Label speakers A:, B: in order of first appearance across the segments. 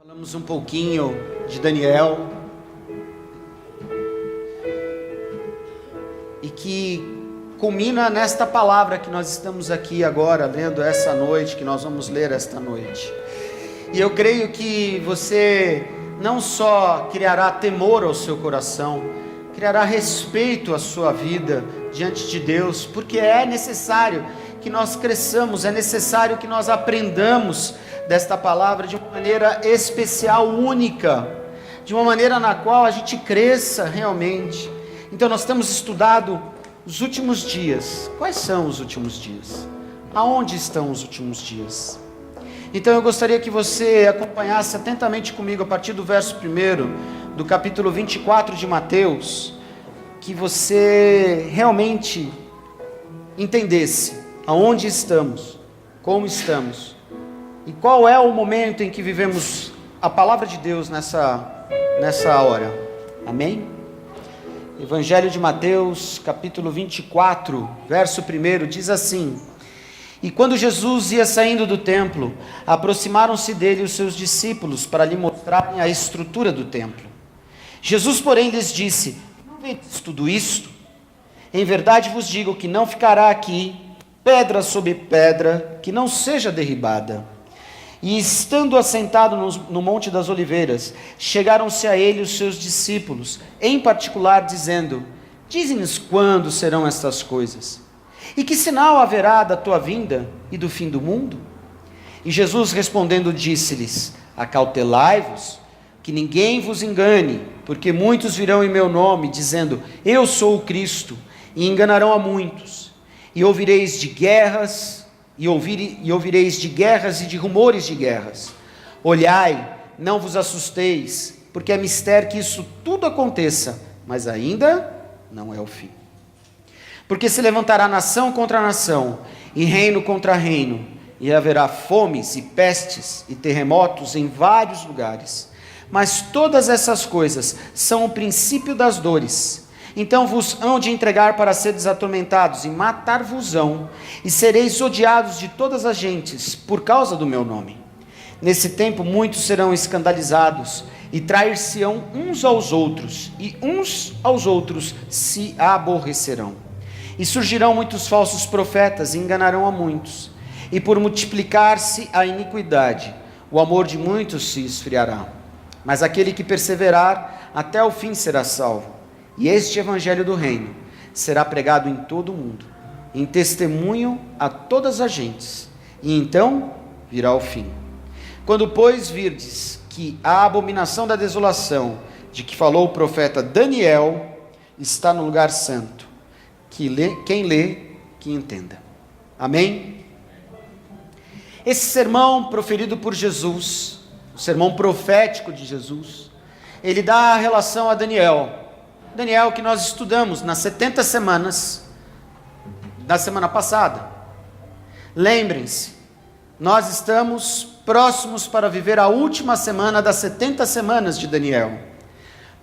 A: Falamos um pouquinho de Daniel e que culmina nesta palavra que nós estamos aqui agora lendo essa noite, que nós vamos ler esta noite. E eu creio que você não só criará temor ao seu coração, criará respeito à sua vida diante de Deus, porque é necessário que nós cresçamos, é necessário que nós aprendamos desta palavra de uma maneira especial, única, de uma maneira na qual a gente cresça realmente. Então nós temos estudado os últimos dias. Quais são os últimos dias? Aonde estão os últimos dias? Então eu gostaria que você acompanhasse atentamente comigo a partir do verso 1 do capítulo 24 de Mateus, que você realmente entendesse aonde estamos, como estamos, e qual é o momento em que vivemos a palavra de Deus nessa hora. Amém? Evangelho de Mateus, capítulo 24, verso 1, diz assim: E quando Jesus ia saindo do templo, aproximaram-se dele os seus discípulos para lhe mostrarem a estrutura do templo. Jesus, porém, lhes disse: Não vedes tudo isto? Em verdade vos digo que não ficará aqui pedra sobre pedra que não seja derribada. E estando assentado no Monte das Oliveiras, chegaram-se a ele os seus discípulos, em particular dizendo: Dize-nos quando serão estas coisas? E que sinal haverá da tua vinda e do fim do mundo? E Jesus respondendo disse-lhes: Acautelai-vos, que ninguém vos engane, porque muitos virão em meu nome, dizendo: Eu sou o Cristo, e enganarão a muitos. E ouvireis de guerras, e ouvireis de guerras e de rumores de guerras. Olhai, não vos assusteis, porque é mister que isso tudo aconteça, mas ainda não é o fim. Porque se levantará nação contra nação, e reino contra reino, e haverá fomes e pestes e terremotos em vários lugares. Mas todas essas coisas são o princípio das dores. Então vos hão de entregar para seres atormentados, e matar-vos-ão, e sereis odiados de todas as gentes, por causa do meu nome. Nesse tempo muitos serão escandalizados, e trair-se-ão uns aos outros, e uns aos outros se aborrecerão. E surgirão muitos falsos profetas, e enganarão a muitos. E por multiplicar-se a iniquidade, o amor de muitos se esfriará. Mas aquele que perseverar até o fim será salvo. E este evangelho do reino será pregado em todo o mundo, em testemunho a todas as gentes, e então virá o fim. Quando, pois, virdes que a abominação da desolação, de que falou o profeta Daniel, está no lugar santo, quem lê, que entenda. Amém? Esse sermão proferido por Jesus, o sermão profético de Jesus, ele dá a relação a Daniel, que nós estudamos nas 70 semanas da semana passada. Lembrem-se, nós estamos próximos para viver a última semana das 70 semanas de Daniel,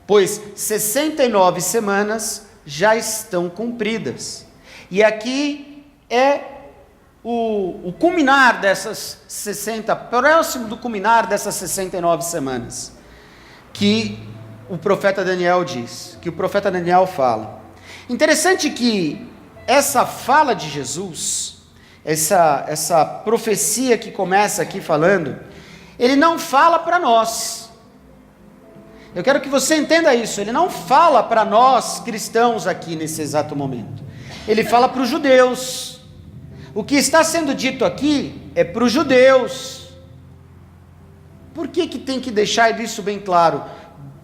A: pois 69 semanas já estão cumpridas. E aqui é o culminar dessas 60, próximo do culminar dessas 69 semanas, que o profeta Daniel diz, que o profeta Daniel fala. Interessante que essa fala de Jesus, essa profecia que começa aqui falando, ele não fala para nós. Eu quero que você entenda isso, ele não fala para nós cristãos aqui nesse exato momento. Ele fala para os judeus. O que está sendo dito aqui é para os judeus. Por que tem que deixar isso bem claro?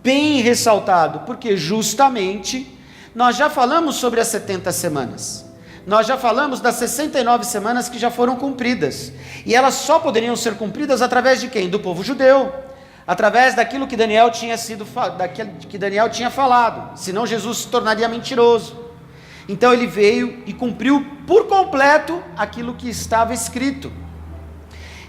A: Bem ressaltado, porque justamente nós já falamos sobre as 70 semanas, nós já falamos das 69 semanas que já foram cumpridas, e elas só poderiam ser cumpridas através de quem? Do povo judeu, através daquilo que Daniel tinha falado, senão Jesus se tornaria mentiroso. Então ele veio e cumpriu por completo aquilo que estava escrito.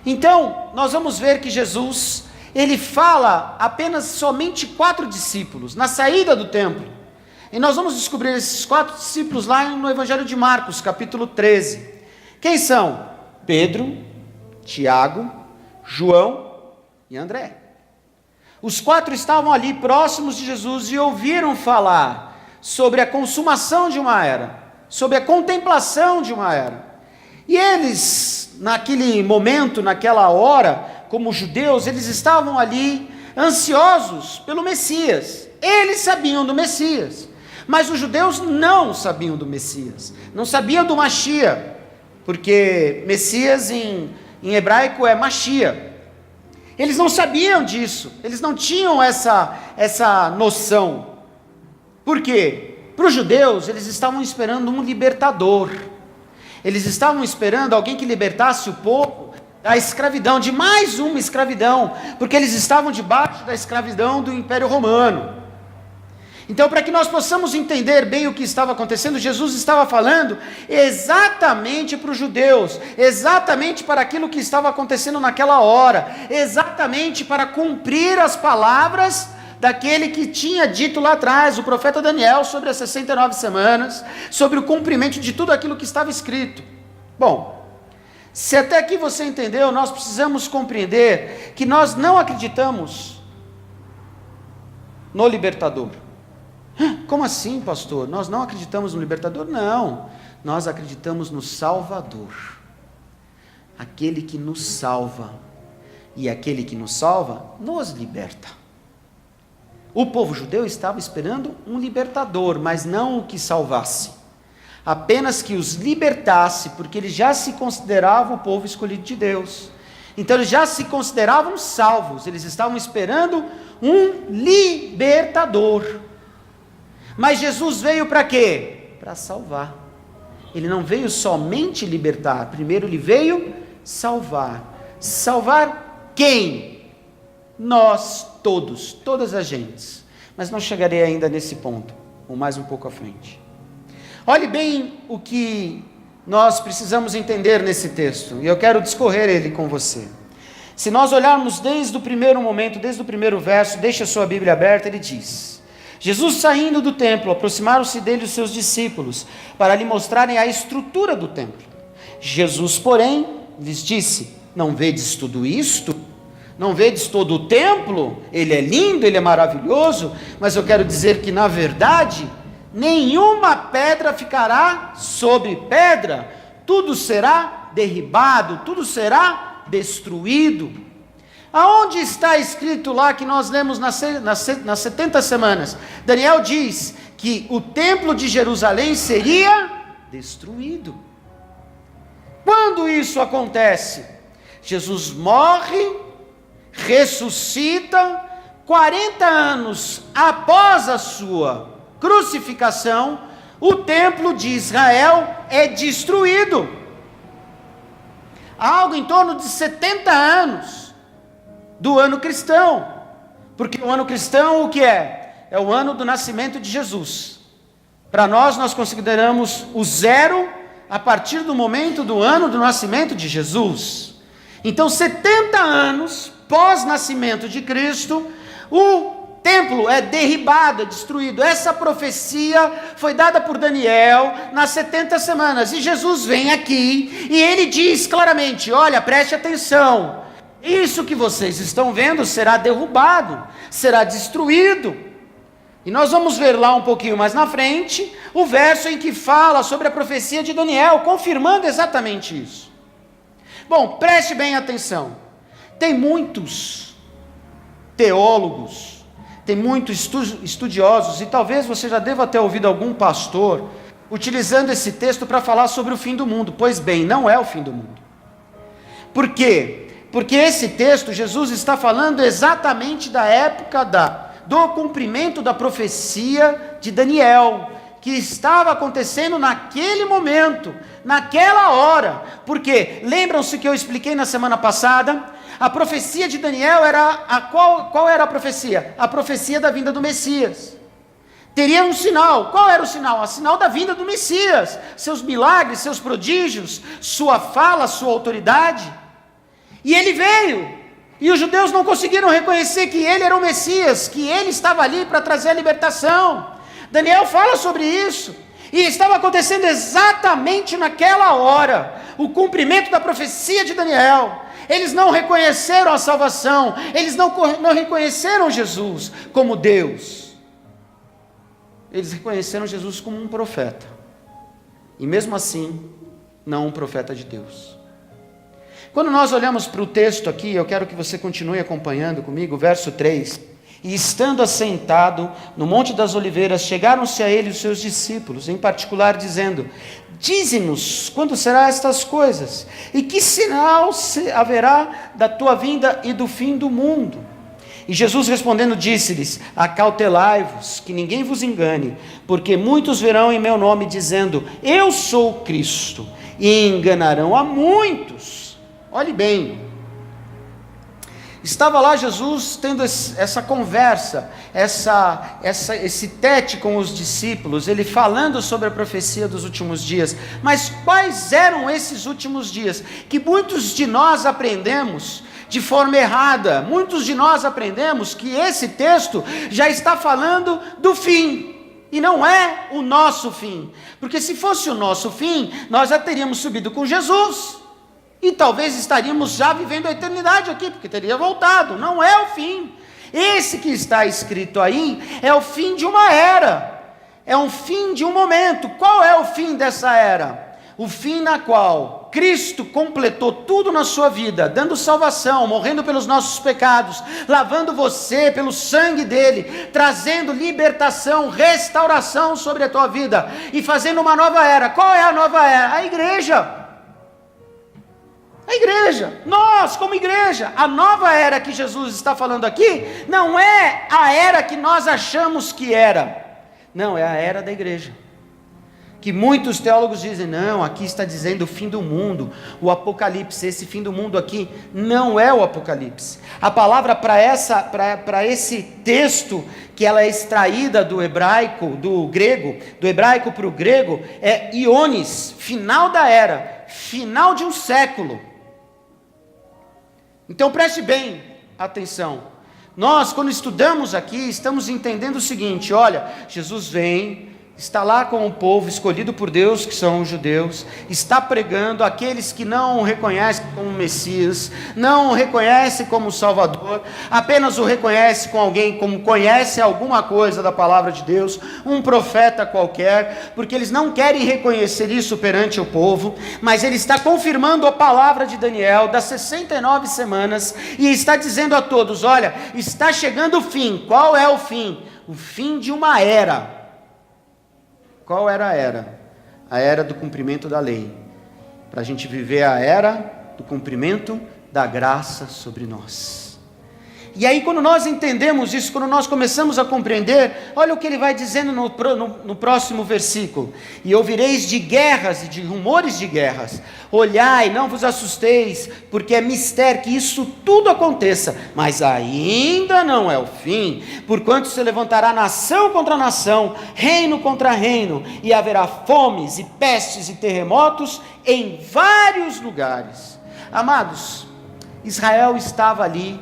A: Então nós vamos ver que Jesus, ele fala apenas somente 4 discípulos, na saída do templo. E nós vamos descobrir esses 4 discípulos lá no Evangelho de Marcos, capítulo 13. Quem são? Pedro, Tiago, João e André. Os 4 estavam ali próximos de Jesus e ouviram falar sobre a consumação de uma era, sobre a contemplação de uma era. E eles, naquele momento, naquela hora, como judeus, eles estavam ali ansiosos pelo Messias. Eles sabiam do Messias, mas os judeus não sabiam do Messias, não sabiam do Machia, porque Messias em hebraico é Machia. Eles não sabiam disso, eles não tinham essa noção. Por quê? Para os judeus, eles estavam esperando um libertador. Eles estavam esperando alguém que libertasse o povo da escravidão, de mais uma escravidão, porque eles estavam debaixo da escravidão do Império Romano. Então, para que nós possamos entender bem o que estava acontecendo, Jesus estava falando exatamente para os judeus, exatamente para aquilo que estava acontecendo naquela hora, exatamente para cumprir as palavras daquele que tinha dito lá atrás, o profeta Daniel, sobre as 69 semanas, sobre o cumprimento de tudo aquilo que estava escrito. Bom, se até aqui você entendeu, nós precisamos compreender que nós não acreditamos no libertador. Como assim, pastor? Nós não acreditamos no libertador? Não, nós acreditamos no Salvador, aquele que nos salva, e aquele que nos salva, nos liberta. O povo judeu estava esperando um libertador, mas não o que salvasse, apenas que os libertasse, porque eles já se consideravam o povo escolhido de Deus, então eles já se consideravam salvos, eles estavam esperando um libertador. Mas Jesus veio para quê? Para salvar. Ele não veio somente libertar, primeiro ele veio salvar. Salvar quem? Nós todos, todas as gentes. Mas não chegarei ainda nesse ponto, ou mais um pouco à frente. Olhe bem o que nós precisamos entender nesse texto, e eu quero discorrer ele com você. Se nós olharmos desde o primeiro momento, desde o primeiro verso, deixa a sua Bíblia aberta, ele diz: Jesus, saindo do templo, aproximaram-se dele os seus discípulos, para lhe mostrarem a estrutura do templo. Jesus, porém, lhes disse: não vedes tudo isto? Não vedes todo o templo? Ele é lindo, ele é maravilhoso, mas eu quero dizer que, na verdade, nenhuma pedra ficará sobre pedra, tudo será derribado, tudo será destruído. Aonde está escrito lá que nós lemos nas 70 semanas? Daniel diz que o templo de Jerusalém seria destruído. Quando isso acontece? Jesus morre, ressuscita, 40 anos após a sua crucificação, o templo de Israel é destruído. Algo em torno de 70 anos do ano cristão, porque o ano cristão o que é? É o ano do nascimento de Jesus. Para nós consideramos o zero a partir do momento do ano do nascimento de Jesus. Então 70 anos pós-nascimento de Cristo, o templo é derribado, é destruído. Essa profecia foi dada por Daniel nas 70 semanas, e Jesus vem aqui, e ele diz claramente: olha, preste atenção, isso que vocês estão vendo será derrubado, será destruído. E nós vamos ver lá um pouquinho mais na frente, o verso em que fala sobre a profecia de Daniel, confirmando exatamente isso. Bom, preste bem atenção. Tem muitos teólogos, tem muitos estudiosos, e talvez você já deva ter ouvido algum pastor utilizando esse texto para falar sobre o fim do mundo. Pois bem, não é o fim do mundo. Por quê? Porque esse texto, Jesus está falando exatamente da época do cumprimento da profecia de Daniel, que estava acontecendo naquele momento, naquela hora. Porque lembram-se que eu expliquei na semana passada? A profecia de Daniel era qual era a profecia? A profecia da vinda do Messias. Teria um sinal. Qual era o sinal? O sinal da vinda do Messias. Seus milagres, seus prodígios, sua fala, sua autoridade. E ele veio, e os judeus não conseguiram reconhecer que ele era o Messias, que ele estava ali para trazer a libertação. Daniel fala sobre isso, e estava acontecendo exatamente naquela hora, o cumprimento da profecia de Daniel. Eles não reconheceram a salvação, eles não reconheceram Jesus como Deus. Eles reconheceram Jesus como um profeta, e mesmo assim, não um profeta de Deus. Quando nós olhamos para o texto aqui, eu quero que você continue acompanhando comigo, verso 3, e estando assentado no Monte das Oliveiras, chegaram-se a ele os seus discípulos, em particular dizendo: dize-nos quando serão estas coisas, e que sinal haverá da tua vinda e do fim do mundo? E Jesus respondendo disse-lhes: acautelai-vos, que ninguém vos engane, porque muitos virão em meu nome dizendo: eu sou o Cristo, e enganarão a muitos. Olhe bem, estava lá Jesus tendo essa conversa, esse tete com os discípulos, ele falando sobre a profecia dos últimos dias. Mas quais eram esses últimos dias? Que muitos de nós aprendemos de forma errada. Muitos de nós aprendemos que esse texto já está falando do fim, e não é o nosso fim, porque se fosse o nosso fim, nós já teríamos subido com Jesus, e talvez estaríamos já vivendo a eternidade aqui, porque teria voltado. Não é o fim. Esse que está escrito aí é o fim de uma era, é um fim de um momento. Qual é o fim dessa era? O fim na qual Cristo completou tudo na sua vida, dando salvação, morrendo pelos nossos pecados, lavando você pelo sangue dele, trazendo libertação, restauração sobre a tua vida, e fazendo uma nova era. Qual é a nova era? A igreja. A igreja, nós como igreja. A nova era que Jesus está falando aqui, não é a era que nós achamos que era, não, é a era da igreja, que muitos teólogos dizem: não, aqui está dizendo o fim do mundo, o Apocalipse. Esse fim do mundo aqui não é o Apocalipse. A palavra para esse texto, que ela é extraída do hebraico, do grego, do hebraico para o grego, é iones, final da era, final de um século. Então preste bem atenção. Nós, quando estudamos aqui, estamos entendendo o seguinte: olha, Jesus vem, está lá com o povo escolhido por Deus, que são os judeus, está pregando aqueles que não o reconhecem como Messias, não o reconhecem como Salvador, apenas o reconhecem com alguém como conhece alguma coisa da palavra de Deus, um profeta qualquer, porque eles não querem reconhecer isso perante o povo. Mas ele está confirmando a palavra de Daniel das 69 semanas, e está dizendo a todos: olha, está chegando o fim. Qual é o fim? O fim de uma era. Qual era a era? A era do cumprimento da lei, para a gente viver a era do cumprimento da graça sobre nós. E aí, quando nós entendemos isso, quando nós começamos a compreender, olha o que ele vai dizendo no próximo versículo: e ouvireis de guerras e de rumores de guerras, olhai, não vos assusteis, porque é mistério que isso tudo aconteça, mas ainda não é o fim, porquanto se levantará nação contra nação, reino contra reino, e haverá fomes e pestes e terremotos em vários lugares. Amados, Israel estava ali,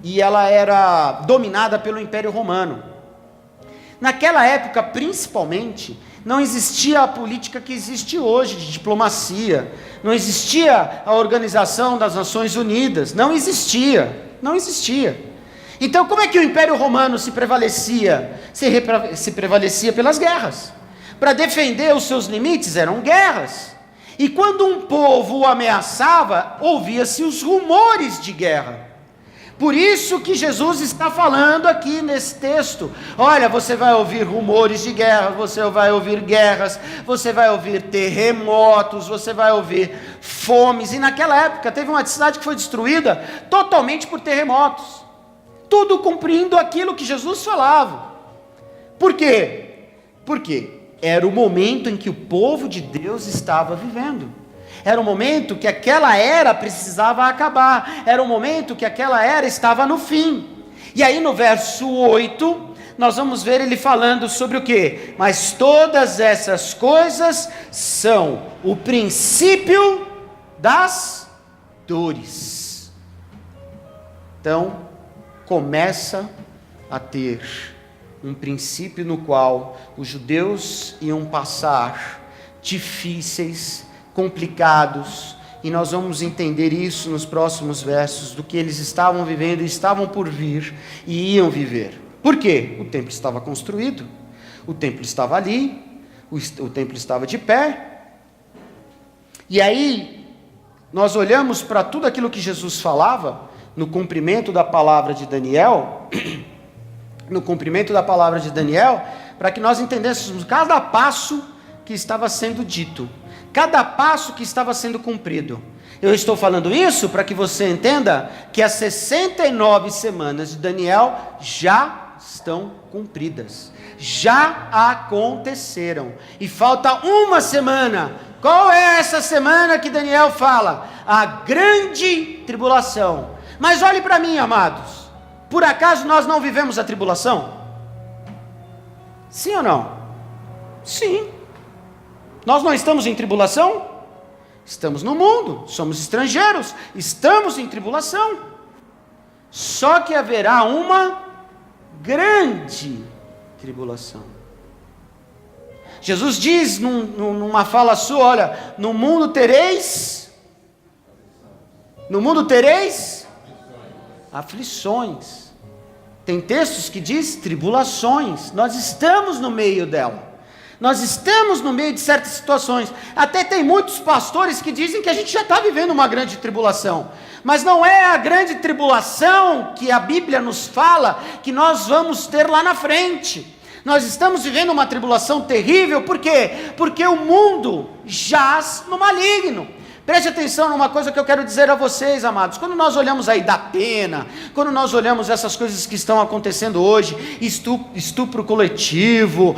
A: e ela era dominada pelo Império Romano. Naquela época, principalmente, não existia a política que existe hoje, de diplomacia, não existia a Organização das Nações Unidas, não existia. Então, como é que o Império Romano se prevalecia? Se prevalecia pelas guerras. Para defender os seus limites, eram guerras. E quando um povo o ameaçava, ouvia-se os rumores de guerra. Por isso que Jesus está falando aqui nesse texto: olha, você vai ouvir rumores de guerra, você vai ouvir guerras, você vai ouvir terremotos, você vai ouvir fomes. E naquela época teve uma cidade que foi destruída totalmente por terremotos, tudo cumprindo aquilo que Jesus falava. Por quê? Porque era o momento em que o povo de Deus estava vivendo. Era um momento que aquela era precisava acabar, era um momento que aquela era estava no fim. E aí no verso 8, nós vamos ver ele falando sobre o quê? Mas todas essas coisas são o princípio das dores. Então, começa a ter um princípio no qual os judeus iam passar difíceis, complicados, E nós vamos entender isso nos próximos versos, do que eles estavam vivendo e estavam por vir e iam viver. Por quê? O templo estava construído, o templo estava ali, o templo estava de pé. E aí, nós olhamos para tudo aquilo que Jesus falava, no cumprimento da palavra de Daniel, para que nós entendêssemos cada passo que estava sendo dito, cada passo que estava sendo cumprido. Eu estou falando isso para que você entenda que as 69 semanas de Daniel já estão cumpridas, já aconteceram, e falta uma semana. Qual é essa semana que Daniel fala? A grande tribulação. Mas olhe para mim, amados, por acaso nós não vivemos a tribulação? Sim ou não? Sim. Nós não estamos em tribulação? Estamos no mundo, somos estrangeiros, estamos em tribulação. Só que haverá uma grande tribulação. Jesus diz numa fala sua, olha, no mundo tereis aflições. Tem textos que diz tribulações. Nós estamos no meio dela. Nós estamos no meio de certas situações. Até tem muitos pastores que dizem que a gente já está vivendo uma grande tribulação. Mas não é a grande tribulação que a Bíblia nos fala que nós vamos ter lá na frente. Nós estamos vivendo uma tribulação terrível. Por quê? Porque o mundo jaz no maligno. Preste atenção numa coisa que eu quero dizer a vocês, amados. Quando nós olhamos aí da pena, quando nós olhamos essas coisas que estão acontecendo hoje, estupro coletivo,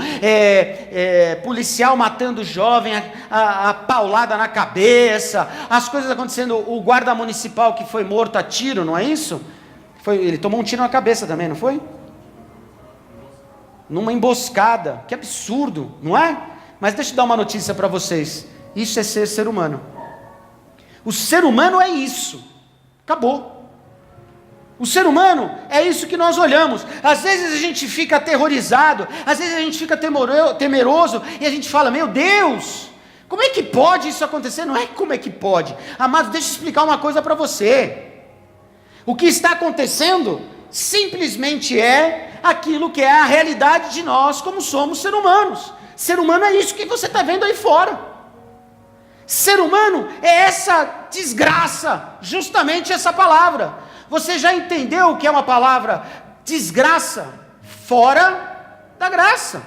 A: policial matando jovem, a paulada na cabeça, as coisas acontecendo, o guarda municipal que foi morto a tiro, não é isso? Ele tomou um tiro na cabeça também, não foi? Numa emboscada, que absurdo, não é? Mas deixa eu dar uma notícia para vocês, isso é ser humano. O ser humano é isso, acabou. O ser humano é isso que nós olhamos. Às vezes a gente fica aterrorizado, às vezes a gente fica temeroso, e a gente fala, meu Deus, como é que pode isso acontecer? Não é como é que pode, amado, deixa eu explicar uma coisa para você. O que está acontecendo simplesmente é aquilo que é a realidade de nós, como somos seres humanos. Ser humano é isso que você está vendo aí fora. Ser humano é essa desgraça, justamente essa palavra. Você já entendeu o que é uma palavra desgraça? Fora da graça.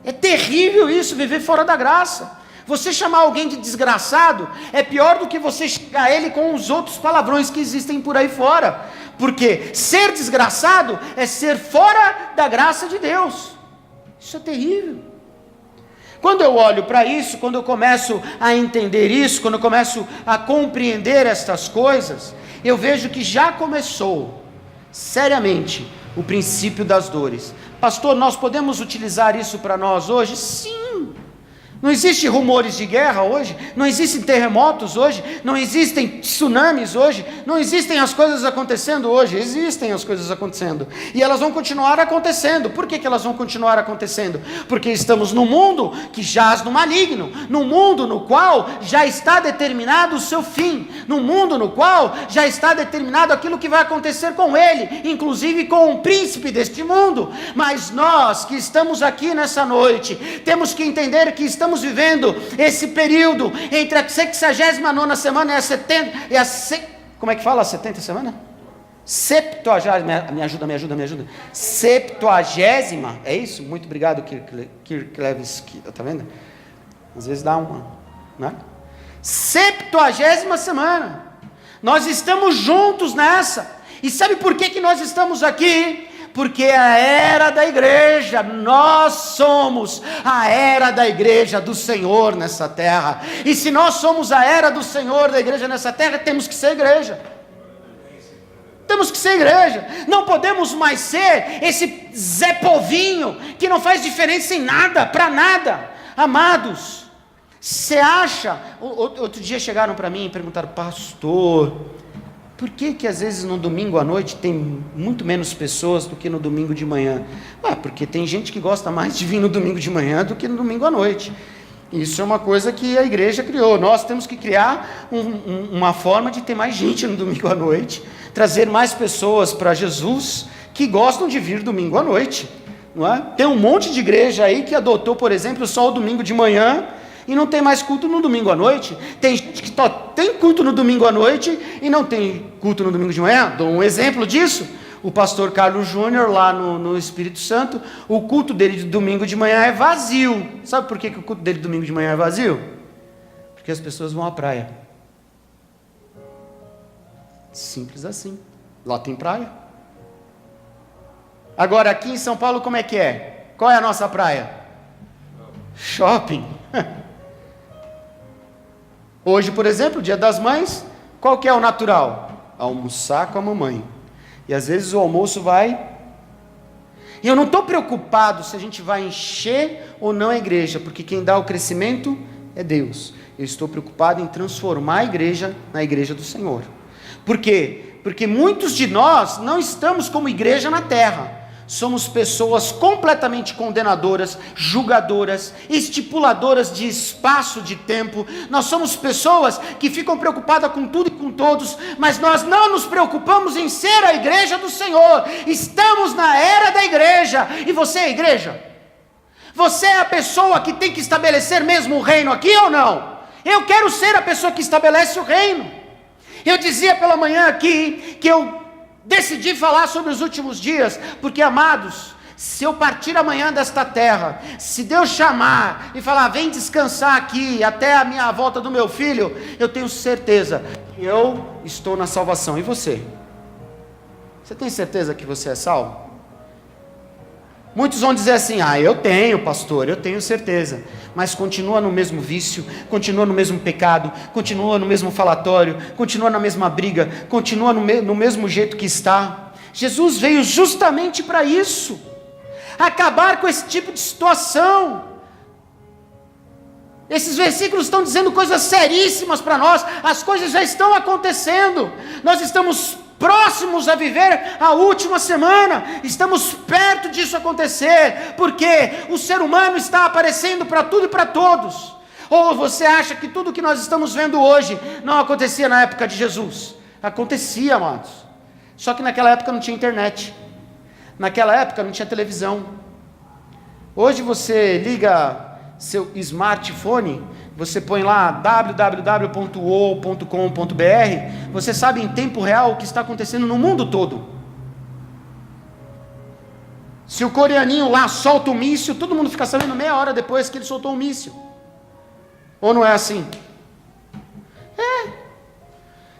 A: É terrível isso, viver fora da graça. Você chamar alguém de desgraçado é pior do que você chegar a ele com os outros palavrões que existem por aí fora. Porque ser desgraçado é ser fora da graça de Deus. Isso é terrível. Quando eu olho para isso, quando eu começo a entender isso, quando eu começo a compreender estas coisas, eu vejo que já começou, seriamente, o princípio das dores. Pastor, nós podemos utilizar isso para nós hoje? Sim. Não existem rumores de guerra hoje, não existem terremotos hoje, não existem tsunamis hoje, não existem as coisas acontecendo hoje, existem as coisas acontecendo, e elas vão continuar acontecendo. Por que elas vão continuar acontecendo? Porque estamos num mundo que jaz no maligno, num mundo no qual já está determinado o seu fim, num mundo no qual já está determinado aquilo que vai acontecer com ele, inclusive com o príncipe deste mundo. Mas nós que estamos aqui nessa noite, temos que entender que estamos vivendo esse período entre a 69ª semana e a 70, como é que fala a 70ª semana? 70ª, me ajuda. 70ª, é isso? Muito obrigado, Kirklevski, tá vendo? Às vezes dá uma, né? 70ª semana, nós estamos juntos nessa, e sabe por que nós estamos aqui? Porque é a era da igreja, nós somos a era da igreja do Senhor nessa terra, e se nós somos a era do Senhor da igreja nessa terra, temos que ser igreja, não podemos mais ser esse Zé Povinho, que não faz diferença em nada, para nada. Amados, você acha, outro dia chegaram para mim e perguntaram, pastor, por que às vezes no domingo à noite tem muito menos pessoas do que no domingo de manhã? Porque tem gente que gosta mais de vir no domingo de manhã do que no domingo à noite. Isso é uma coisa que a igreja criou. Nós temos que criar uma forma de ter mais gente no domingo à noite, trazer mais pessoas para Jesus que gostam de vir domingo à noite. Não é? Tem um monte de igreja aí que adotou, por exemplo, só o domingo de manhã e não tem mais culto no domingo à noite. Tem gente que só tem culto no domingo à noite e não tem culto no domingo de manhã. Dou um exemplo disso. O pastor Carlos Júnior, lá no Espírito Santo, o culto dele de domingo de manhã é vazio. Sabe por que o culto dele de domingo de manhã é vazio? Porque as pessoas vão à praia. Simples assim. Lá tem praia. Agora, aqui em São Paulo, como é que é? Qual é a nossa praia? Shopping. Hoje, por exemplo, Dia das Mães, qual que é o natural? Almoçar com a mamãe. E às vezes o almoço vai... E eu não estou preocupado se a gente vai encher ou não a igreja, porque quem dá o crescimento é Deus. Eu estou preocupado em transformar a igreja na igreja do Senhor. Por quê? Porque muitos de nós não estamos como igreja na terra. Somos pessoas completamente condenadoras, julgadoras, estipuladoras de espaço, de tempo. Nós somos pessoas que ficam preocupadas com tudo e com todos, mas nós não nos preocupamos em ser a igreja do Senhor. Estamos na era da igreja. E você é a igreja? Você é a pessoa que tem que estabelecer mesmo o reino aqui ou não? Eu quero ser a pessoa que estabelece o reino. Eu dizia pela manhã aqui que eu decidi falar sobre os últimos dias, porque, amados, se eu partir amanhã desta terra, se Deus chamar e falar, vem descansar aqui até a minha volta do meu filho, eu tenho certeza que eu estou na salvação. E você? Você tem certeza que você é salvo? Muitos vão dizer assim, eu tenho, pastor, eu tenho certeza, mas continua no mesmo vício, continua no mesmo pecado, continua no mesmo falatório, continua na mesma briga, continua no mesmo jeito que está. Jesus veio justamente para isso, acabar com esse tipo de situação. Esses versículos estão dizendo coisas seríssimas para nós, as coisas já estão acontecendo, nós estamos próximos a viver a última semana, estamos perto disso acontecer, porque o ser humano está aparecendo para tudo e para todos. Ou você acha que tudo que nós estamos vendo hoje não acontecia na época de Jesus? Acontecia, amados, só que naquela época não tinha internet, naquela época não tinha televisão. Hoje você liga seu smartphone, você põe lá www.o.com.br, você sabe em tempo real o que está acontecendo no mundo todo. Se o coreaninho lá solta um míssil, todo mundo fica sabendo meia hora depois que ele soltou um míssil. Ou não é assim?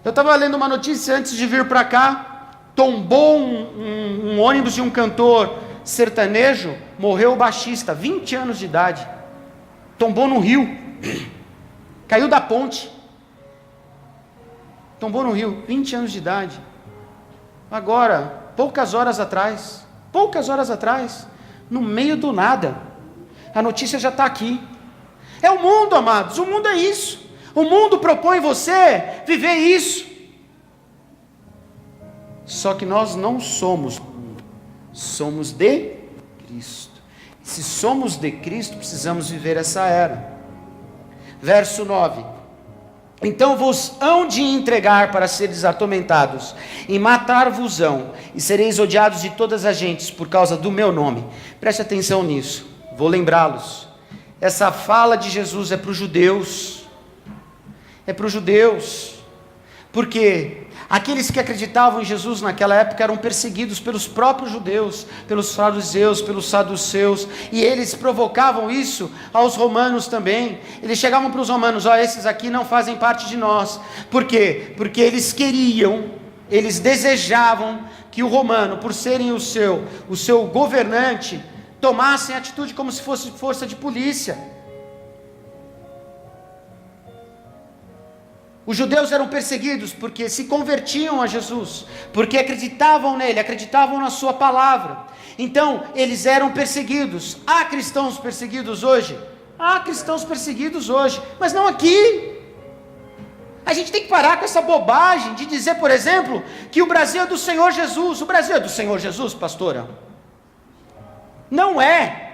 A: Eu estava lendo uma notícia antes de vir para cá, tombou um ônibus de um cantor sertanejo, morreu o baixista, 20 anos de idade, tombou no rio. Caiu da ponte, tombou no rio, 20 anos de idade. Agora, poucas horas atrás, no meio do nada, a notícia já está aqui. É o mundo, amados, o mundo é isso. O mundo propõe você viver isso. Só que nós não somos, somos de Cristo. Se somos de Cristo, precisamos viver essa era. Verso 9: então vos hão de entregar para seres atormentados, e matar-vos-ão, e sereis odiados de todas as gentes, por causa do meu nome. Preste atenção nisso, vou lembrá-los. Essa fala de Jesus é para os judeus, porque aqueles que acreditavam em Jesus naquela época eram perseguidos pelos próprios judeus, pelos fariseus, pelos saduceus, e eles provocavam isso aos romanos também. Eles chegavam para os romanos, esses aqui não fazem parte de nós. Por quê? Porque eles desejavam que o romano, por serem o seu governante, tomassem atitude como se fosse força de polícia. Os judeus eram perseguidos porque se convertiam a Jesus, porque acreditavam nele, acreditavam na sua palavra. Então, eles eram perseguidos. Há cristãos perseguidos hoje? Há cristãos perseguidos hoje, mas não aqui. A gente tem que parar com essa bobagem de dizer, por exemplo, que o Brasil é do Senhor Jesus. O Brasil é do Senhor Jesus, pastora? Não é,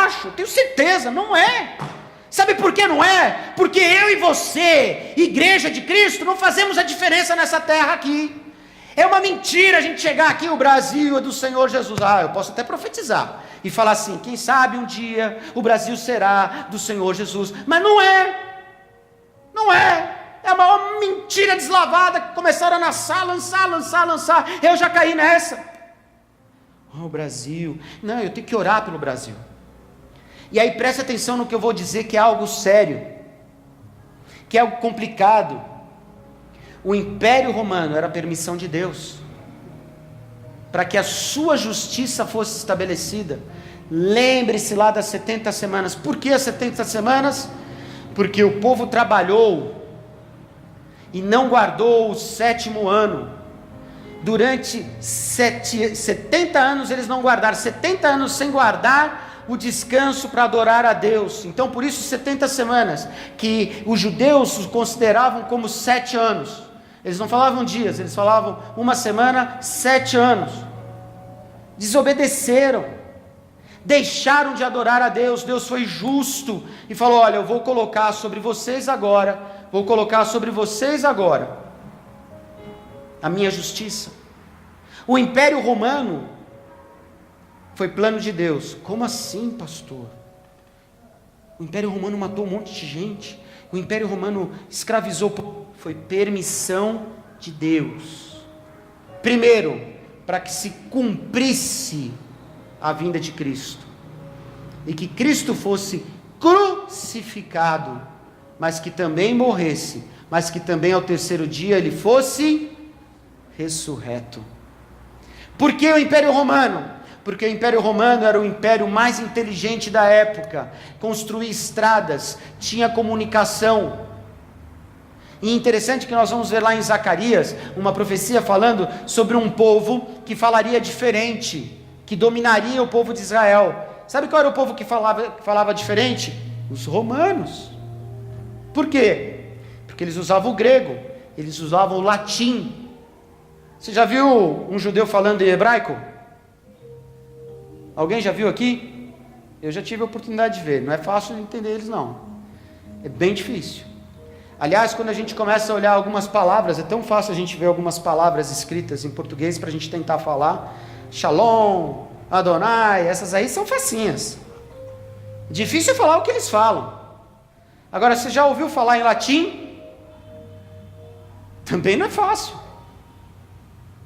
A: acho, tenho certeza, não é. Sabe por que não é? Porque eu e você, igreja de Cristo, não fazemos a diferença nessa terra aqui. É uma mentira a gente chegar aqui, o Brasil é do Senhor Jesus. Eu posso até profetizar e falar assim, quem sabe um dia o Brasil será do Senhor Jesus. Mas não é. Não é. É a maior mentira deslavada que começaram a lançar. Eu já caí nessa. O Brasil. Não, eu tenho que orar pelo Brasil. E aí preste atenção no que eu vou dizer, que é algo sério, que é algo complicado. O Império Romano era a permissão de Deus, para que a sua justiça fosse estabelecida. Lembre-se lá das 70 semanas. Por que as 70 semanas? Porque o povo trabalhou e não guardou o 7º ano. Durante 70 anos eles não guardaram, 70 anos sem guardar o descanso para adorar a Deus. Então por isso 70 semanas, que os judeus consideravam como 7 anos. Eles não falavam dias, eles falavam uma semana, 7 anos. Desobedeceram, deixaram de adorar a Deus. Deus foi justo e falou, olha, eu vou colocar sobre vocês agora a minha justiça. O Império Romano foi plano de Deus. Como assim, pastor? O Império Romano matou um monte de gente. O Império Romano escravizou. Foi permissão de Deus. Primeiro, para que se cumprisse a vinda de Cristo. E que Cristo fosse crucificado, mas que também morresse, mas que também ao 3º dia ele fosse ressurreto. Por que o Império Romano? Porque o Império Romano era o império mais inteligente da época, construía estradas, tinha comunicação. E interessante que nós vamos ver lá em Zacarias, uma profecia falando sobre um povo que falaria diferente, que dominaria o povo de Israel. Sabe qual era o povo que falava diferente? Os romanos. Por quê? Porque eles usavam o grego, eles usavam o latim. Você já viu um judeu falando em hebraico? Alguém já viu aqui? Eu já tive a oportunidade de ver. Não é fácil de entender eles, não. É bem difícil. Aliás, quando a gente começa a olhar algumas palavras, é tão fácil a gente ver algumas palavras escritas em português para a gente tentar falar. Shalom, Adonai, essas aí são facinhas. Difícil é falar o que eles falam. Agora, você já ouviu falar em latim? Também não é fácil.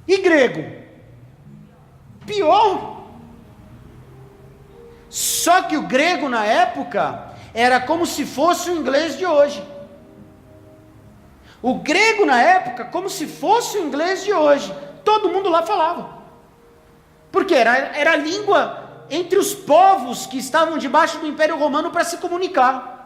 A: E grego? Pior. Só que o grego na época era como se fosse o inglês de hoje. O grego na época, como se fosse o inglês de hoje. Todo mundo lá falava. Porque era a língua entre os povos que estavam debaixo do Império Romano para se comunicar.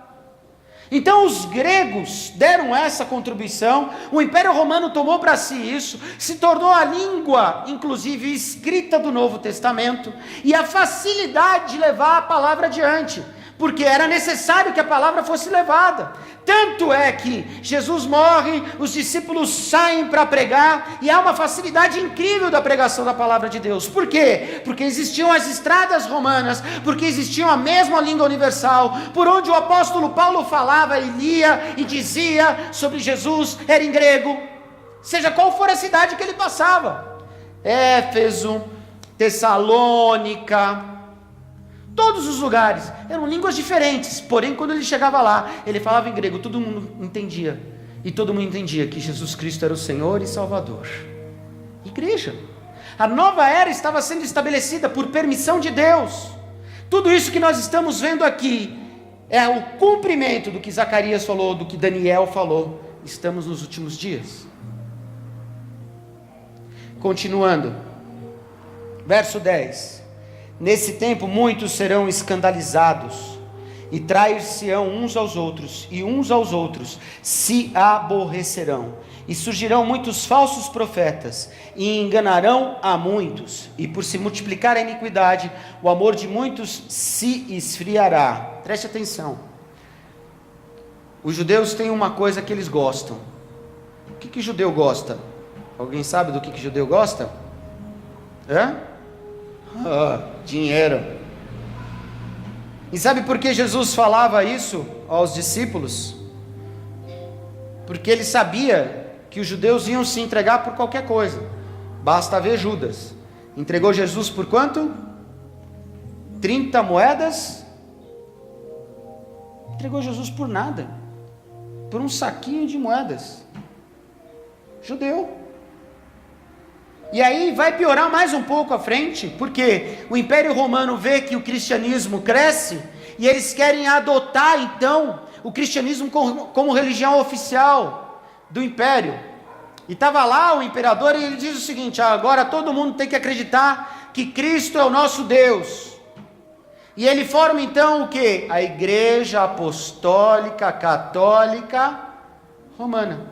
A: Então os gregos deram essa contribuição, o Império Romano tomou para si isso, se tornou a língua, inclusive escrita do Novo Testamento, e a facilidade de levar a palavra adiante, porque era necessário que a palavra fosse levada. Tanto é que Jesus morre, os discípulos saem para pregar, e há uma facilidade incrível da pregação da palavra de Deus. Por quê? Porque existiam as estradas romanas, porque existia a mesma língua universal, por onde o apóstolo Paulo falava e lia e dizia sobre Jesus, era em grego, seja qual for a cidade que ele passava. Éfeso, Tessalônica, todos os lugares, eram línguas diferentes, porém quando ele chegava lá, ele falava em grego, todo mundo entendia, e todo mundo entendia que Jesus Cristo era o Senhor e Salvador. Igreja, a nova era estava sendo estabelecida por permissão de Deus. Tudo isso que nós estamos vendo aqui, é o cumprimento do que Zacarias falou, do que Daniel falou. Estamos nos últimos dias. Continuando, verso 10. Nesse tempo muitos serão escandalizados, e trair-se-ão uns aos outros, e uns aos outros se aborrecerão, e surgirão muitos falsos profetas, e enganarão a muitos, e por se multiplicar a iniquidade, o amor de muitos se esfriará. Preste atenção, os judeus têm uma coisa que eles gostam. O que judeu gosta? Alguém sabe do que judeu gosta? Dinheiro. E sabe por que Jesus falava isso aos discípulos? Porque ele sabia que os judeus iam se entregar por qualquer coisa. Basta ver Judas. Entregou Jesus por quanto? 30 moedas? Entregou Jesus por nada. Por um saquinho de moedas. Judeu. E aí vai piorar mais um pouco à frente, porque o Império Romano vê que o cristianismo cresce, e eles querem adotar então o cristianismo como religião oficial do Império. E estava lá o imperador e ele diz o seguinte: agora todo mundo tem que acreditar que Cristo é o nosso Deus. E ele forma então o que? A Igreja Apostólica Católica Romana.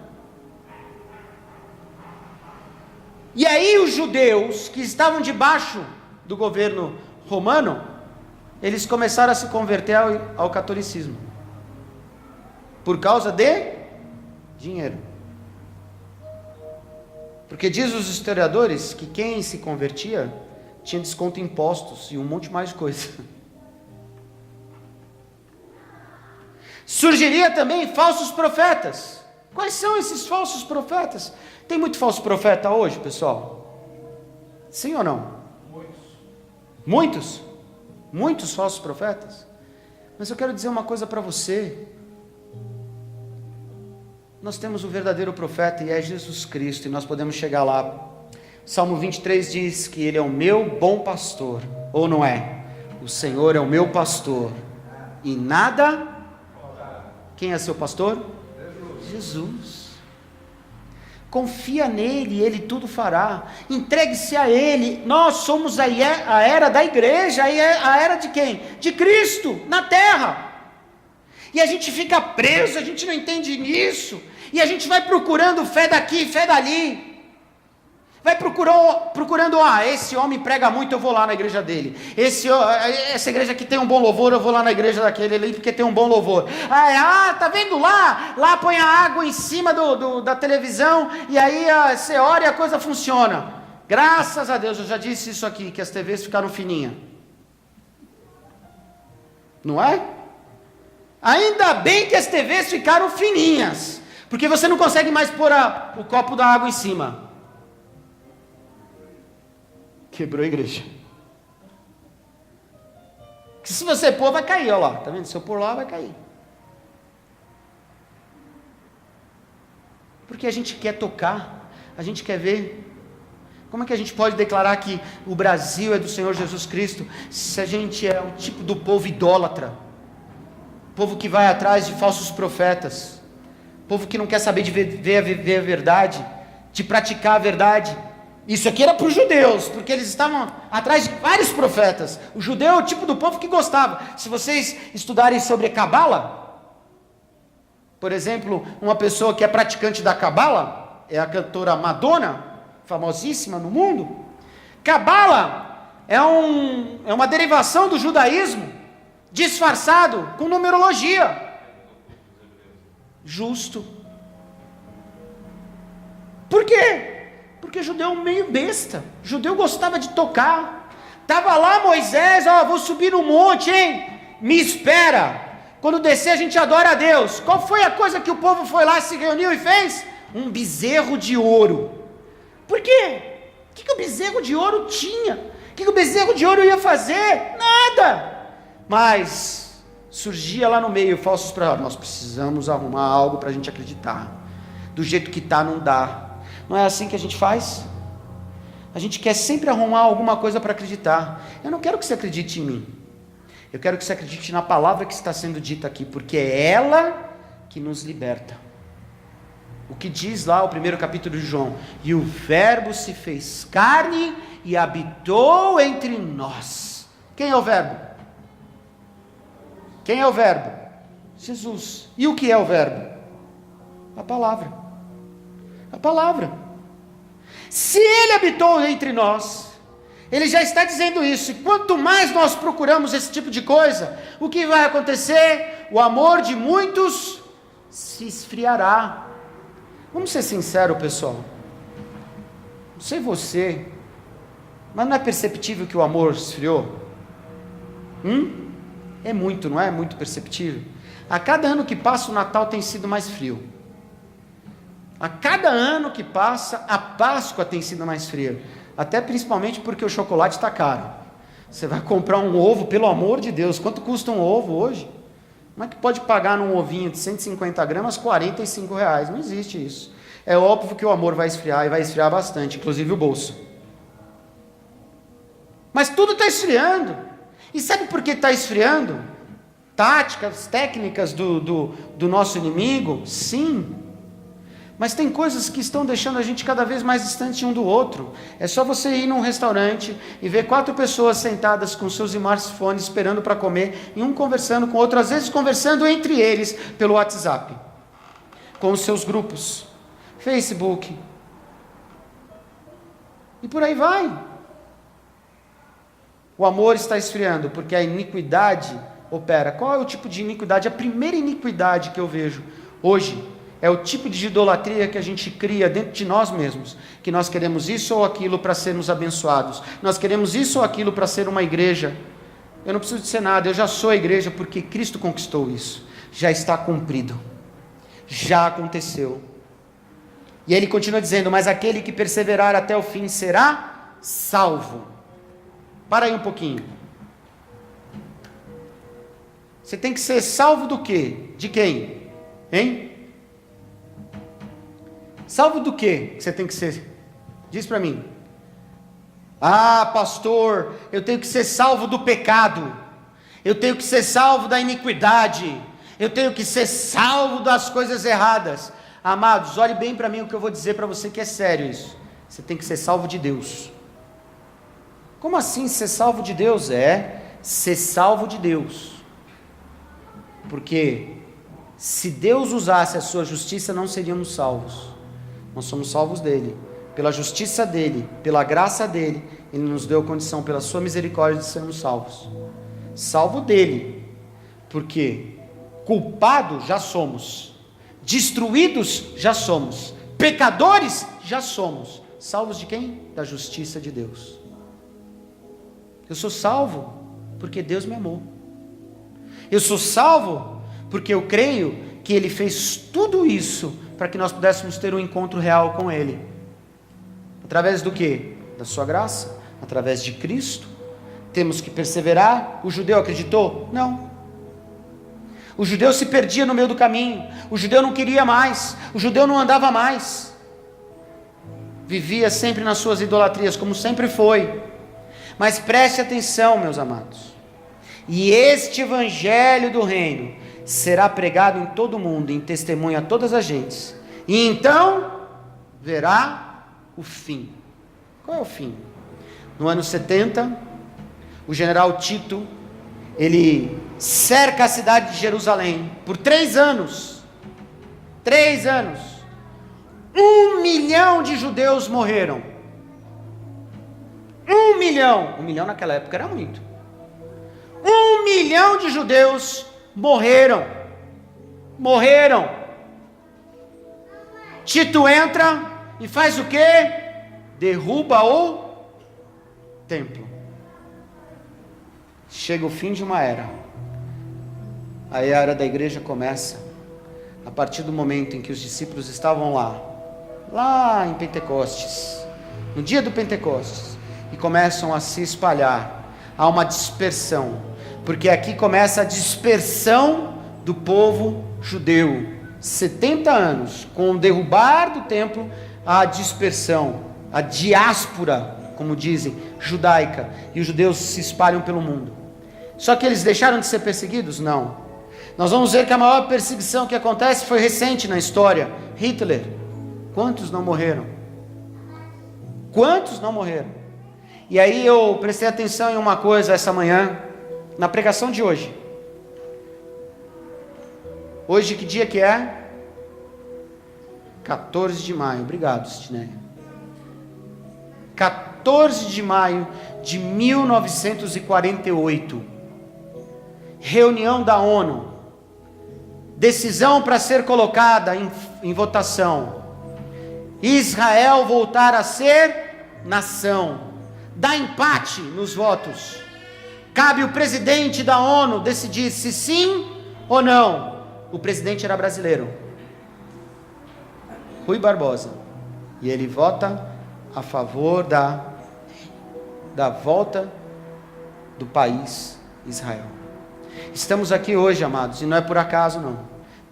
A: E aí os judeus que estavam debaixo do governo romano, eles começaram a se converter ao catolicismo, por causa de dinheiro. Porque diz os historiadores que quem se convertia tinha desconto em impostos e um monte mais de coisa. Surgiria também falsos profetas. Quais são esses falsos profetas? Tem muito falso profeta hoje, pessoal? Sim ou não? Muitos? Muitos falsos profetas? Mas eu quero dizer uma coisa para você. Nós temos o verdadeiro profeta e é Jesus Cristo, e nós podemos chegar lá. Salmo 23 diz que Ele é o meu bom pastor, ou não é? O Senhor é o meu pastor, e nada... Quem é seu pastor? Jesus. Confia nele, ele tudo fará. Entregue-se a ele. Nós somos a era da igreja. A era de quem? De Cristo, na terra. E a gente fica preso, a gente não entende nisso. E a gente vai procurando fé daqui, fé dali. Vai procurando, esse homem prega muito, eu vou lá na igreja dele. Essa igreja aqui tem um bom louvor, eu vou lá na igreja daquele ali, porque tem um bom louvor. Tá vendo lá? Lá põe a água em cima da televisão, e aí você ora e a coisa funciona. Graças a Deus, eu já disse isso aqui, que as TVs ficaram fininhas. Não é? Ainda bem que as TVs ficaram fininhas, porque você não consegue mais pôr o copo da água em cima. Quebrou a igreja. Que se você pôr, vai cair, olha lá. Tá vendo? Se eu pôr lá, vai cair. Porque a gente quer tocar, a gente quer ver. Como é que a gente pode declarar que o Brasil é do Senhor Jesus Cristo, se a gente é o tipo do povo idólatra? Povo que vai atrás de falsos profetas. Povo que não quer saber de ver a verdade, de praticar a verdade. Isso aqui era para os judeus, porque eles estavam atrás de vários profetas. O judeu é o tipo do povo que gostava. Se vocês estudarem sobre Cabala, por exemplo, uma pessoa que é praticante da Cabala, é a cantora Madonna, famosíssima no mundo. Cabala é uma derivação do judaísmo, disfarçado com numerologia. Justo. Por quê? Porque judeu é meio besta. Judeu gostava de tocar. Estava lá Moisés, vou subir no monte, hein? Me espera. Quando descer a gente adora a Deus. Qual foi a coisa que o povo foi lá, se reuniu e fez? Um bezerro de ouro. Por quê? O que o bezerro de ouro tinha? O que o bezerro de ouro ia fazer? Nada. Mas surgia lá no meio falsos para nós precisamos arrumar algo para a gente acreditar. Do jeito que está, não dá. Não é assim que a gente faz? A gente quer sempre arrumar alguma coisa para acreditar. Eu não quero que você acredite em mim. Eu quero que você acredite na palavra que está sendo dita aqui, porque é ela que nos liberta. O que diz lá o primeiro capítulo de João: e o verbo se fez carne e habitou entre nós. Quem é o verbo? Quem é o verbo? Jesus. E o que é o verbo? A palavra. A palavra. Se ele habitou entre nós, ele já está dizendo isso, e quanto mais nós procuramos esse tipo de coisa, o que vai acontecer? O amor de muitos se esfriará. Vamos ser sinceros, pessoal. Não sei você, mas não é perceptível que o amor esfriou? É muito, não é? É muito perceptível. A cada ano que passa, o Natal tem sido mais frio. A cada ano que passa, a Páscoa tem sido mais fria. Até principalmente porque o chocolate está caro. Você vai comprar um ovo, pelo amor de Deus, quanto custa um ovo hoje? Como é que pode pagar num ovinho de 150 gramas R$45? Não existe isso. É óbvio que o amor vai esfriar, e vai esfriar bastante, inclusive o bolso. Mas tudo está esfriando. E sabe por que está esfriando? Táticas, técnicas do nosso inimigo? Sim. Mas tem coisas que estão deixando a gente cada vez mais distante um do outro. É só você ir num restaurante e ver 4 pessoas sentadas com seus smartphones esperando para comer, e um conversando com o outro, às vezes conversando entre eles pelo WhatsApp, com os seus grupos, Facebook, e por aí vai. O amor está esfriando, porque a iniquidade opera. Qual é o tipo de iniquidade? A primeira iniquidade que eu vejo hoje é o tipo de idolatria que a gente cria dentro de nós mesmos, que nós queremos isso ou aquilo para sermos abençoados, nós queremos isso ou aquilo para ser uma igreja. Eu não preciso de ser nada, eu já sou a igreja porque Cristo conquistou isso, já está cumprido, já aconteceu. E ele continua dizendo, mas aquele que perseverar até o fim será salvo. Para aí um pouquinho. Você tem que ser salvo do quê? De quem? Hein? Salvo do quê você tem que ser? Diz para mim. Ah, pastor, eu tenho que ser salvo do pecado. Eu tenho que ser salvo da iniquidade. Eu tenho que ser salvo das coisas erradas. Amados, olhe bem para mim o que eu vou dizer para você, que é sério isso. Você tem que ser salvo de Deus. Como assim ser salvo de Deus? É ser salvo de Deus. Porque se Deus usasse a sua justiça, não seríamos salvos. Nós somos salvos dele, pela justiça dele, pela graça dele. Ele nos deu condição, pela sua misericórdia, de sermos salvos. Salvo dele, porque culpados já somos, destruídos já somos, pecadores já somos. Salvos de quem? Da justiça de Deus. Eu sou salvo porque Deus me amou. Eu sou salvo porque eu creio que Ele fez tudo isso para que nós pudéssemos ter um encontro real com Ele. Através do quê? Da sua graça, através de Cristo. Temos que perseverar. O judeu acreditou? Não. O judeu se perdia no meio do caminho. O judeu não queria mais. O judeu não andava mais. Vivia sempre nas suas idolatrias, como sempre foi. Mas preste atenção, meus amados. E este evangelho do reino será pregado em todo o mundo, em testemunho a todas as gentes. E então verá o fim. Qual é o fim? No ano 70, o general Tito, ele cerca a cidade de Jerusalém por 3 anos. 3 anos. 1 milhão de judeus morreram. 1 milhão. 1 milhão naquela época era muito. 1 milhão de judeus morreram. Tito entra e faz o quê? Derruba o templo. Chega o fim de uma era. A era da igreja começa a partir do momento em que os discípulos estavam lá em Pentecostes, no dia do Pentecostes, e começam a se espalhar. Há uma dispersão, porque aqui começa a dispersão do povo judeu. 70 anos, com o derrubar do templo, a dispersão, a diáspora, como dizem, judaica, e os judeus se espalham pelo mundo. Só que eles deixaram de ser perseguidos? Não. Nós vamos ver que a maior perseguição que acontece foi recente na história. Hitler. Quantos não morreram? Quantos não morreram? E aí eu prestei atenção em uma coisa essa manhã, na pregação de hoje. Hoje que dia que é? 14 de maio. Obrigado, Sidney. 14 de maio de 1948. Reunião da ONU. Decisão para ser colocada em votação. Israel voltar a ser nação. Dá empate nos votos. Cabe o presidente da ONU decidir se sim ou não. O presidente era brasileiro, Rui Barbosa, e ele vota a favor da volta do país Israel. Estamos aqui hoje, amados, e não é por acaso não.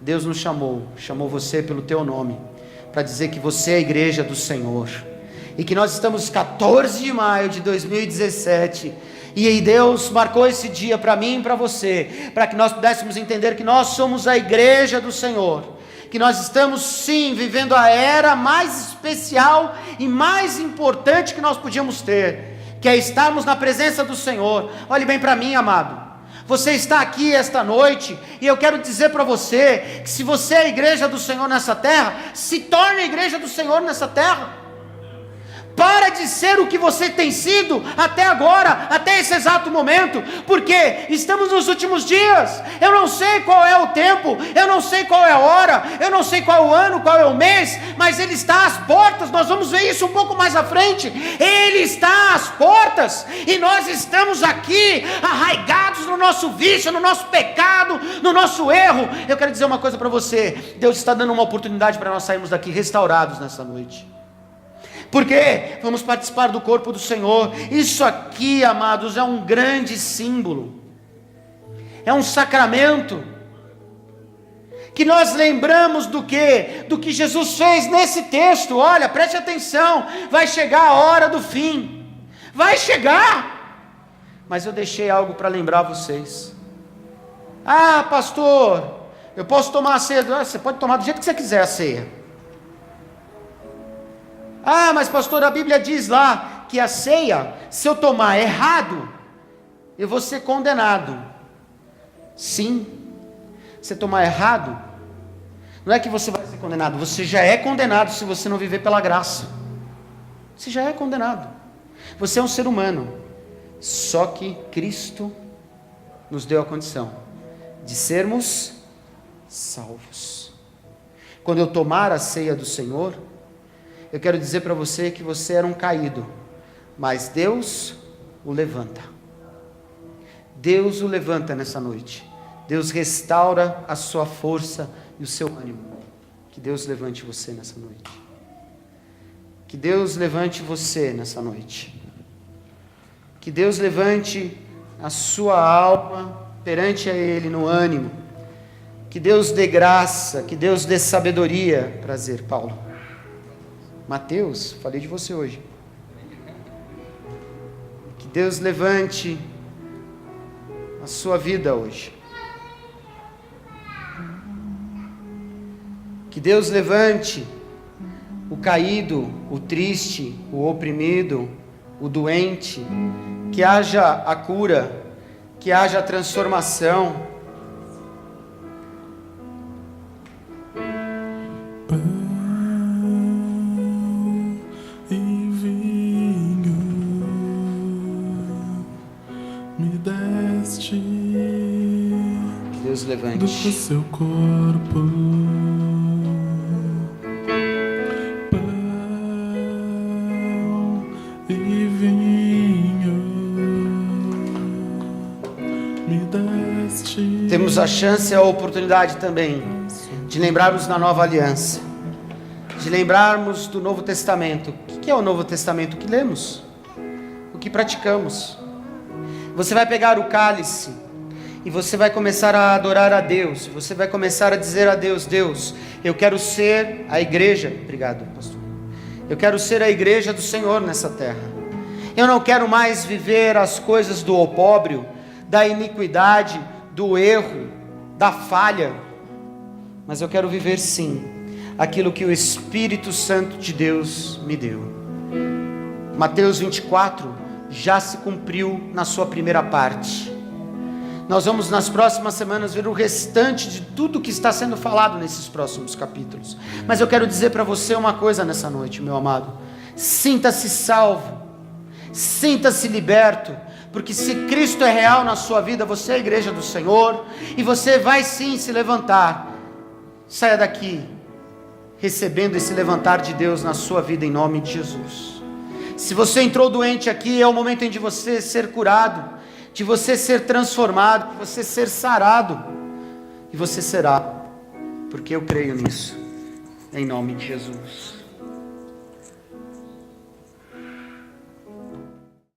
A: Deus nos chamou você pelo teu nome, para dizer que você é a igreja do Senhor, e que nós estamos 14 de maio de 2017, e aí Deus marcou esse dia para mim e para você, para que nós pudéssemos entender que nós somos a igreja do Senhor, que nós estamos sim vivendo a era mais especial e mais importante que nós podíamos ter, que é estarmos na presença do Senhor. Olhe bem para mim, amado, você está aqui esta noite, e eu quero dizer para você, que se você é a igreja do Senhor nessa terra, se torne a igreja do Senhor nessa terra. Para de ser o que você tem sido até agora, até esse exato momento, porque estamos nos últimos dias. Eu não sei qual é o tempo, eu não sei qual é a hora, eu não sei qual é o ano, qual é o mês, mas Ele está às portas. Nós vamos ver isso um pouco mais à frente. Ele está às portas, e nós estamos aqui arraigados no nosso vício, no nosso pecado, no nosso erro. Eu quero dizer uma coisa para você: Deus está dando uma oportunidade para nós sairmos daqui restaurados nessa noite, porque vamos participar do corpo do Senhor. Isso aqui, amados, é um grande símbolo, é um sacramento, que nós lembramos do que Jesus fez nesse texto. Olha, preste atenção, vai chegar a hora do fim, vai chegar, mas eu deixei algo para lembrar vocês. Ah, pastor, eu posso tomar a ceia? Você pode tomar do jeito que você quiser a ceia. Ah, mas pastor, a Bíblia diz lá que a ceia, se eu tomar errado, eu vou ser condenado. Sim, se tomar errado, não é que você vai ser condenado, você já é condenado se você não viver pela graça. Você já é condenado. Você é um ser humano, só que Cristo nos deu a condição de sermos salvos. Quando eu tomar a ceia do Senhor, eu quero dizer para você que você era um caído, mas Deus o levanta. Deus o levanta nessa noite. Deus restaura a sua força e o seu ânimo. Que Deus levante você nessa noite. Que Deus levante você nessa noite. Que Deus levante a sua alma perante a Ele no ânimo. Que Deus dê graça, que Deus dê sabedoria. Prazer, Paulo. Mateus, falei de você hoje. Que Deus levante a sua vida hoje. Que Deus levante o caído, o triste, o oprimido, o doente. Que haja a cura, que haja a transformação. Levante
B: do seu corpo, pão e vinho, me deste.
A: Temos a chance e a oportunidade também de lembrarmos da nova aliança, de lembrarmos do Novo Testamento. O que é o Novo Testamento? O que lemos, o que praticamos. Você vai pegar o cálice e você vai começar a adorar a Deus. Você vai começar a dizer a Deus: Deus, eu quero ser a igreja. Obrigado, pastor. Eu quero ser a igreja do Senhor nessa terra. Eu não quero mais viver as coisas do opróbrio, da iniquidade, do erro, da falha. Mas eu quero viver sim aquilo que o Espírito Santo de Deus me deu. Mateus 24 já se cumpriu na sua primeira parte. Nós vamos nas próximas semanas ver o restante de tudo que está sendo falado nesses próximos capítulos. Mas eu quero dizer para você uma coisa nessa noite, meu amado. Sinta-se salvo, sinta-se liberto, porque se Cristo é real na sua vida, você é a igreja do Senhor, e você vai sim se levantar. Saia daqui recebendo esse levantar de Deus na sua vida, em nome de Jesus. Se você entrou doente aqui, é o momento em de você ser curado. de você ser transformado, de você ser sarado. E você será, porque eu creio nisso, em nome de Jesus.